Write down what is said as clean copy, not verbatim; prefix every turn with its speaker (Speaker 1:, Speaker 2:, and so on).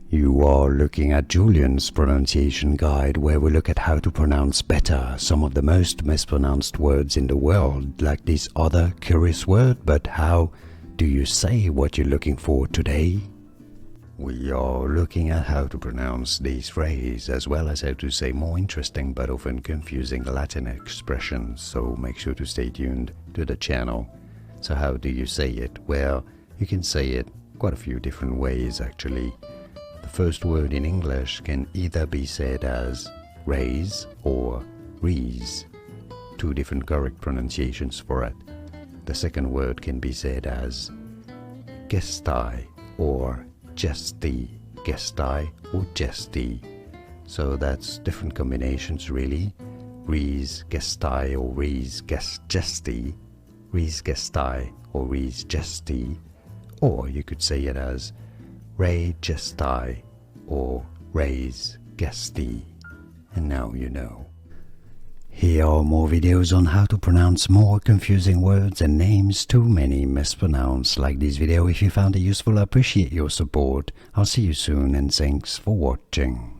Speaker 1: You are looking at Julian's pronunciation guide, where we look at how to pronounce better some of the most mispronounced words in the world, like this other curious word. But how do you say what you're looking for today? We are looking at how to pronounce this phrase, as well as how to say more interesting but often confusing Latin expressions, so make sure to stay tuned to the channel. So how do you say it? Well, you can say it quite a few different ways actually. The first word in English can either be said as raise or res, two different correct pronunciations for it. The second word can be said as gestae or gestae, gestae or gestae. So that's different combinations really. Res gestae or res gestae, res gestae or res gestae, or you could say it as re gestae or res gestae. And now you know. Here are more videos on how to pronounce more confusing words and names too many mispronounced. Like this video if you found it useful. I appreciate your support. I'll see you soon and thanks for watching.